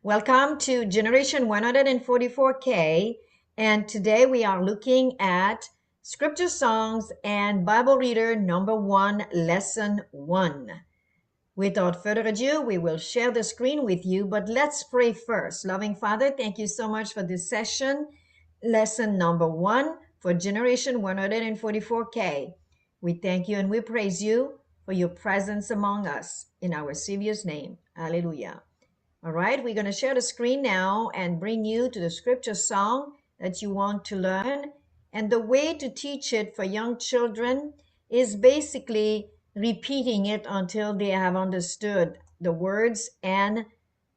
Welcome to Generation 144K, and today we are looking at Scripture Songs and Bible Reader number 1, Lesson 1. Without further ado, we will share the screen with you, but let's pray first. Loving Father, thank you so much for this session, Lesson number 1 for Generation 144K. We thank you and we praise you for your presence among us in our Savior's name. Hallelujah. All right, we're going to share the screen now and bring you to the scripture song that you want to learn. And the way to teach it for young children is basically repeating it until they have understood the words and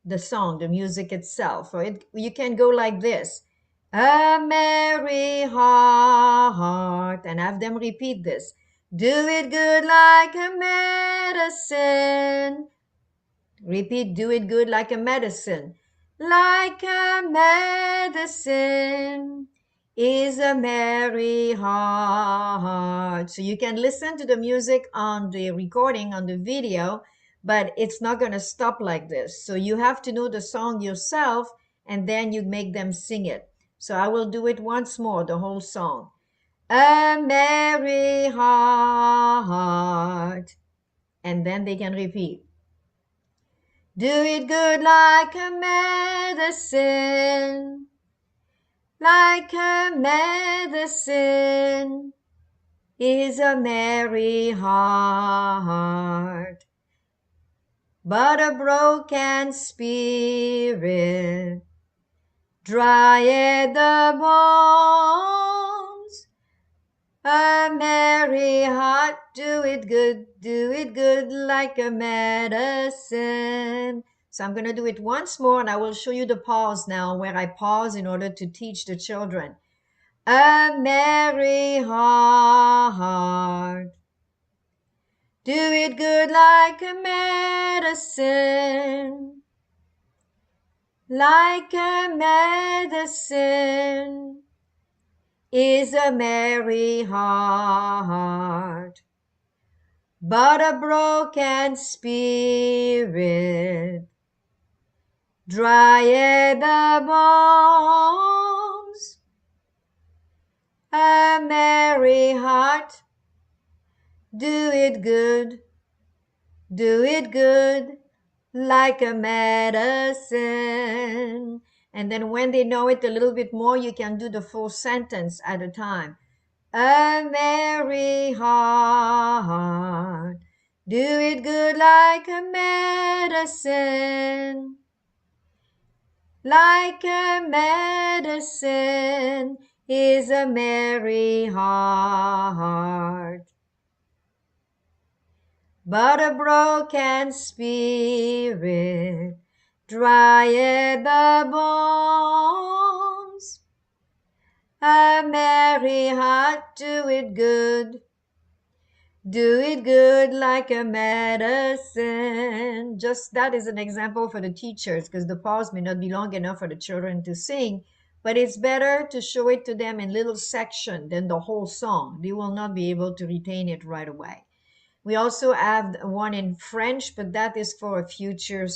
the song, the music itself. Or you can go like this: a merry heart, and have them repeat this. Do it good like a medicine. Repeat, do it good like a medicine. Like a medicine is a merry heart. So you can listen to the music on the recording, on the video, but it's not going to stop like this. So you have to know the song yourself, and then you make them sing it. So I will do it once more, the whole song. A merry heart. And then they can repeat. Do it good like a medicine, like a medicine is a merry heart. But a broken spirit drieth the bones. A merry heart, do it good like a medicine. So I'm going to do it once more, and I will show you the pause now, where I pause in order to teach the children. A merry heart, do it good like a medicine, like a medicine is a merry heart. But a broken spirit drieth the bones. A merry heart, do it good like a medicine. And then when they know it a little bit more, you can do the full sentence at a time. A merry heart, do it good like a medicine, like a medicine is a merry heart. But a broken spirit drieth the bones. A merry heart, do it good like a medicine. Just that is an example for the teachers, because the pause may not be long enough for the children to sing, but it's better to show it to them in little section than the whole song. They will not be able to retain it right away. We also have one in French, but that is for a future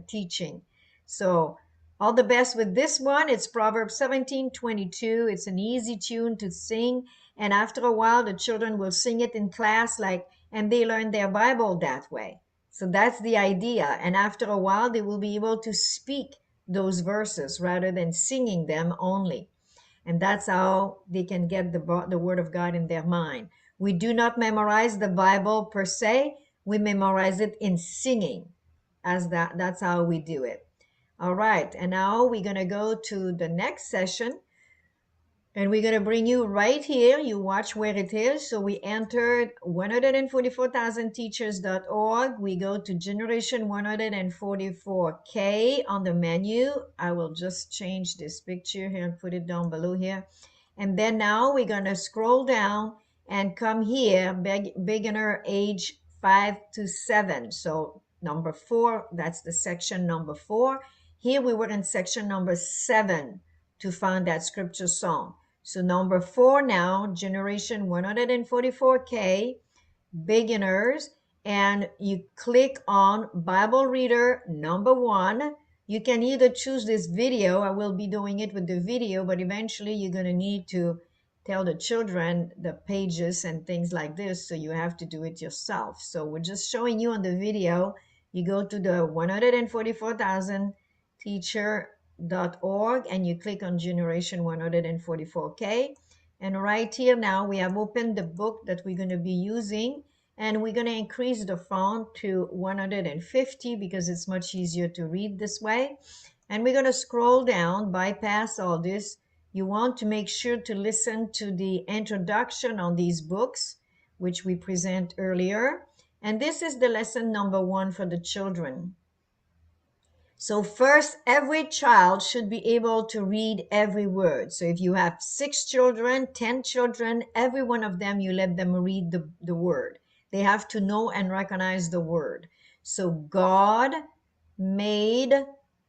teaching. So all the best with this one. It's Proverbs 17:22. It's an easy tune to sing. And after a while, the children will sing it in class, and they learn their Bible that way. So that's the idea. And after a while, they will be able to speak those verses rather than singing them only. And that's how they can get the Word of God in their mind. We do not memorize the Bible per se. We memorize it in singing. That's how we do it. All right. And now we're going to go to the next session. And we're going to bring you right here. You watch where it is. So we entered 144,000teachers.org. We go to Generation 144K on the menu. I will just change this picture here and put it down below here. And then now we're going to scroll down and come here, beginner age 5 to 7. So number 4, that's the section number 4. Here we were in section number 7 to find that scripture song. So number 4 now, Generation 144K, beginners, and you click on Bible Reader number 1. You can either choose this video. I will be doing it with the video, but eventually you're going to need to tell the children the pages and things like this, so you have to do it yourself. So we're just showing you on the video. You go to the 144,000 teacher.org and you click on Generation 144K. And right here now we have opened the book that we're going to be using, and we're going to increase the font to 150 because it's much easier to read this way. And we're going to scroll down, bypass all this. You want to make sure to listen to the introduction on these books, which we present earlier. And this is the lesson number 1 for the children. So first, every child should be able to read every word. So if you have 6 children, 10 children, every one of them, you let them read the word. They have to know and recognize the word. So God made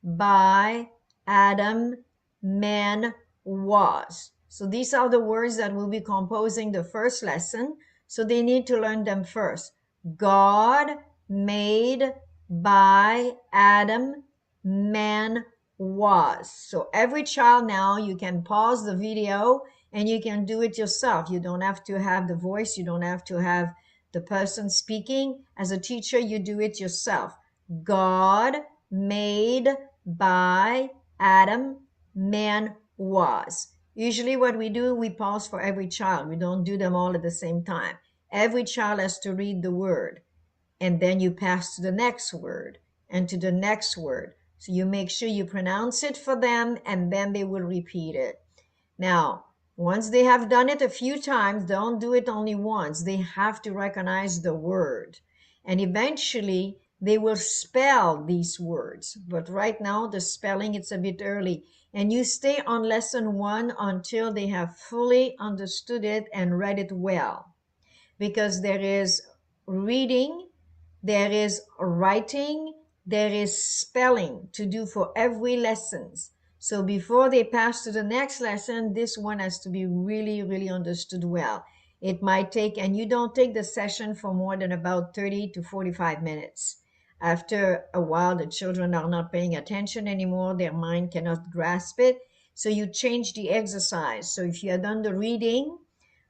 by Adam, man was. So these are the words that will be composing the first lesson. So they need to learn them first. God made by Adam, man was. So every child now, you can pause the video and you can do it yourself. You don't have to have the voice. You don't have to have the person speaking. As a teacher, you do it yourself. God made by Adam, man was. Usually what we do, we pause for every child. We don't do them all at the same time. Every child has to read the word, and then you pass to the next word and to the next word. So you make sure you pronounce it for them, and then they will repeat it. Now, once they have done it a few times, don't do it only once. They have to recognize the word. And eventually, they will spell these words. But right now, the spelling, it's a bit early. And you stay on lesson 1 until they have fully understood it and read it well. Because there is reading, there is writing, there is spelling to do for every lessons. So before they pass to the next lesson, this one has to be really, really understood well. It might take, and you don't take the session for more than about 30 to 45 minutes. After a while, the children are not paying attention anymore. Their mind cannot grasp it. So you change the exercise. So if you are done the reading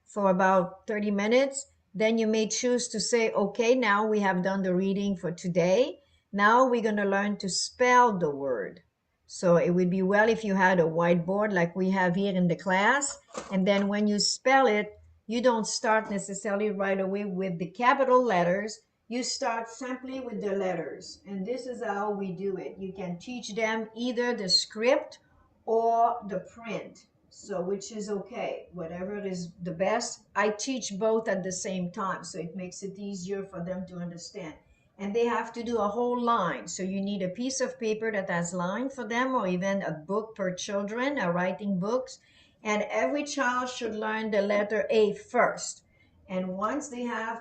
for about 30 minutes, then you may choose to say, okay, now we have done the reading for today. Now we're going to learn to spell the word. So it would be well if you had a whiteboard like we have here in the class. And then when you spell it, you don't start necessarily right away with the capital letters. You start simply with the letters. And this is how we do it. You can teach them either the script or the print. So which is okay, whatever is the best. I teach both at the same time, so it makes it easier for them to understand. And they have to do a whole line. So you need a piece of paper that has line for them, or even a book per children, a writing books. And every child should learn the letter A first. And once they have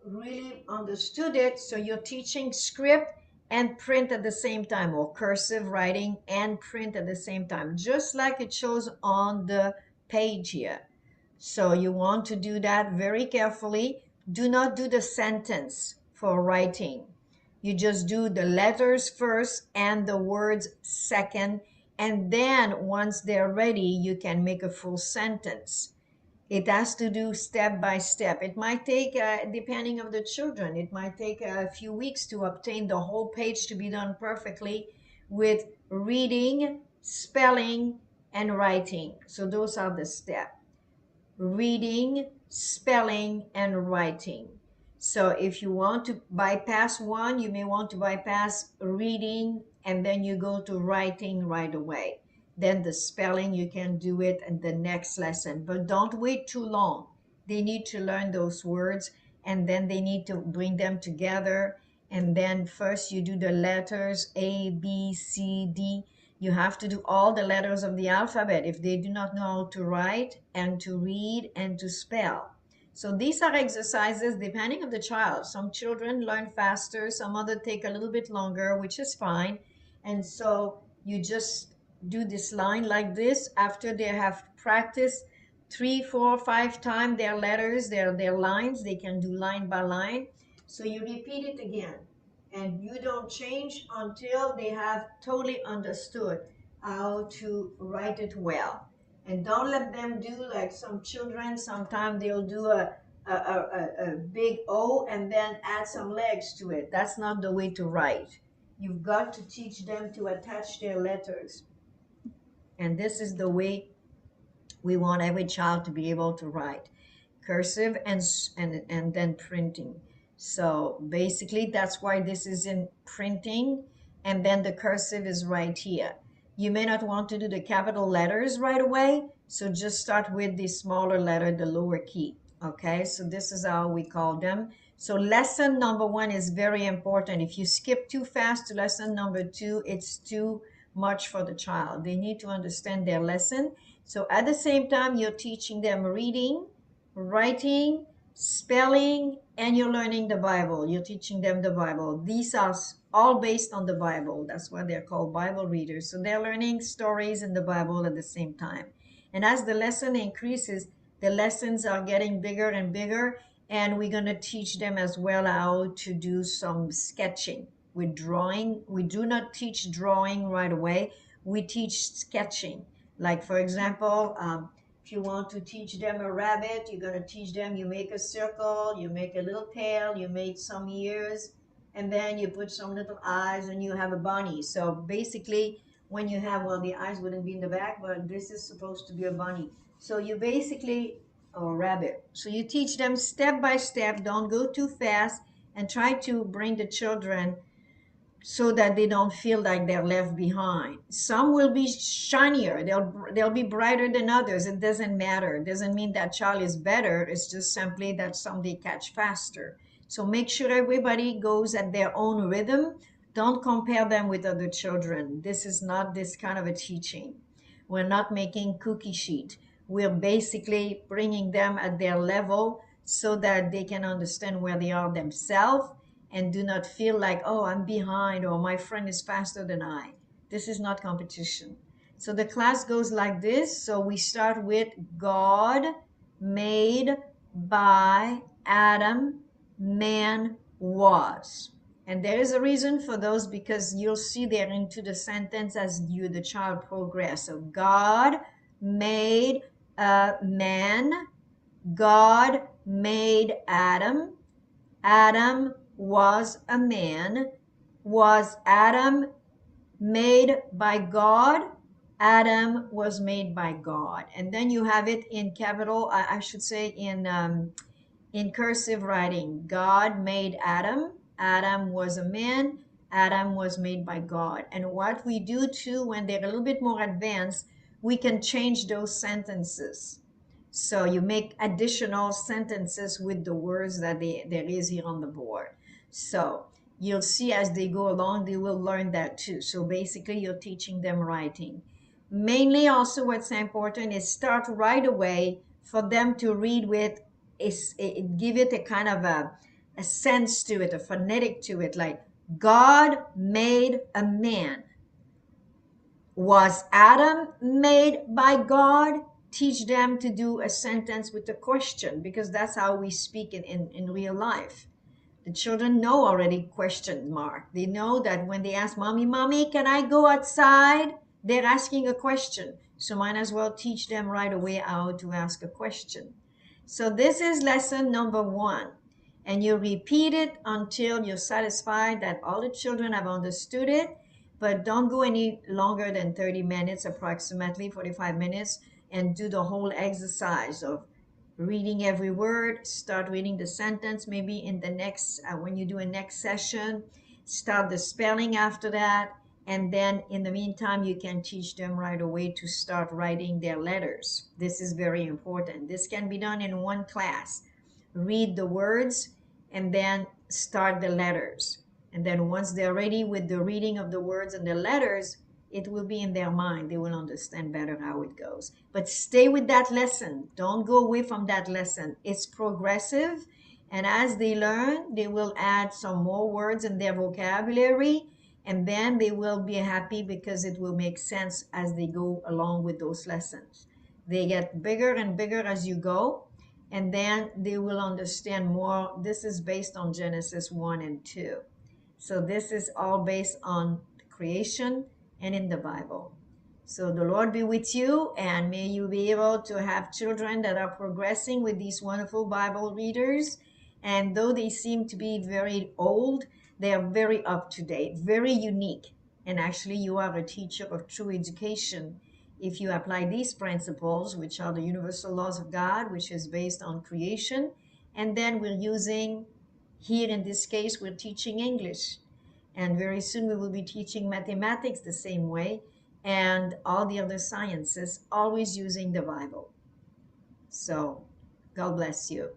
really understood it, so you're teaching script and print at the same time, or cursive writing and print at the same time, just like it shows on the page here. So you want to do that very carefully. Do not do the sentence for writing. You just do the letters first and the words second, and then once they're ready, you can make a full sentence. It has to do step by step. It might take, depending on the children, it might take a few weeks to obtain the whole page to be done perfectly with reading, spelling, and writing. So those are the steps: reading, spelling, and writing. So if you want to bypass one, you may want to bypass reading and then you go to writing right away. Then the spelling, you can do it in the next lesson, but don't wait too long. They need to learn those words, and then they need to bring them together. And then first you do the letters A, B, C, D. You have to do all the letters of the alphabet if they do not know how to write and to read and to spell. So these are exercises depending on the child. Some children learn faster, some other take a little bit longer, which is fine. And so you just do this line like this after they have practiced 3, 4, 5 times their letters, their lines. They can do line by line. So you repeat it again. And you don't change until they have totally understood how to write it well. And don't let them do like some children. Sometimes they'll do a big O and then add some legs to it. That's not the way to write. You've got to teach them to attach their letters. And this is the way we want every child to be able to write cursive and then printing. So basically that's why this is in printing, and then the cursive is right here. You may not want to do the capital letters right away, so just start with the smaller letter, the lower key. Okay, so this is how we call them. So lesson number 1 is very important. If you skip too fast to lesson number 2, it's too much for the child. They need to understand their lesson. So at the same time, you're teaching them reading, writing, spelling, and you're learning the Bible. You're teaching them the Bible. These are all based on the Bible. That's why they're called Bible readers. So they're learning stories in the Bible at the same time. And as the lesson increases, the lessons are getting bigger and bigger. And we're going to teach them as well how to do some sketching with drawing. We do not teach drawing right away. We teach sketching. Like, for example, if you want to teach them a rabbit, you're going to teach them, you make a circle, you make a little tail, you make some ears, and then you put some little eyes and you have a bunny. So basically, when you have, well, the eyes wouldn't be in the back, but this is supposed to be a bunny. So you basically, or a rabbit. So you teach them step by step, don't go too fast, and try to bring the children so that they don't feel like they're left behind. Some will be shinier. They'll be brighter than others. It doesn't matter. It doesn't mean that child is better. It's just simply that some they catch faster. So make sure everybody goes at their own rhythm. Don't compare them with other children. This is not this kind of a teaching. We're not making cookie sheet. We're basically bringing them at their level so that they can understand where they are themselves and do not feel like, oh, I'm behind or my friend is faster than I. This is not competition. So the class goes like this. So we start with God made by Adam, man was. And there is a reason for those, because you'll see there into the sentence as the child progress. So God made a man. God made Adam. Adam was a man. Was Adam made by God? Adam was made by God. And then you have it in capital, I should say in cursive writing. God made Adam. Adam was a man. Adam was made by God. And what we do too, when they're a little bit more advanced, we can change those sentences. So you make additional sentences with the words that there is here on the board. So you'll see as they go along, they will learn that too. So basically, you're teaching them writing. Mainly also what's important is start right away for them to read with, give it a kind of a sense to it, a phonetic to it, like God made a man. Was Adam made by God? Teach them to do a sentence with a question, because that's how we speak in real life. The children know already question mark. They know that when they ask mommy, mommy, can I go outside? They're asking a question. So might as well teach them right away how to ask a question. So this is lesson number 1. And you repeat it until you're satisfied that all the children have understood it. But don't go any longer than 30 minutes, approximately 45 minutes, and do the whole exercise of reading every word. Start reading the sentence maybe in the next, when you do a next session. Start the spelling after that. And then in the meantime, you can teach them right away to start writing their letters. This is very important. This can be done in one class. Read the words and then start the letters. And then once they're ready with the reading of the words and the letters, it will be in their mind. They will understand better how it goes. But stay with that lesson. Don't go away from that lesson. It's progressive. And as they learn, they will add some more words in their vocabulary. And then they will be happy because it will make sense as they go along with those lessons. They get bigger and bigger as you go. And then they will understand more. This is based on Genesis 1 and 2. So this is all based on creation and in the Bible. So the Lord be with you, and may you be able to have children that are progressing with these wonderful Bible readers. And though they seem to be very old, they are very up to date, very unique. And actually, you are a teacher of true education if you apply these principles, which are the universal laws of God, which is based on creation. And then we're using, here in this case, we're teaching English. And very soon we will be teaching mathematics the same way, and all the other sciences, always using the Bible. So, God bless you.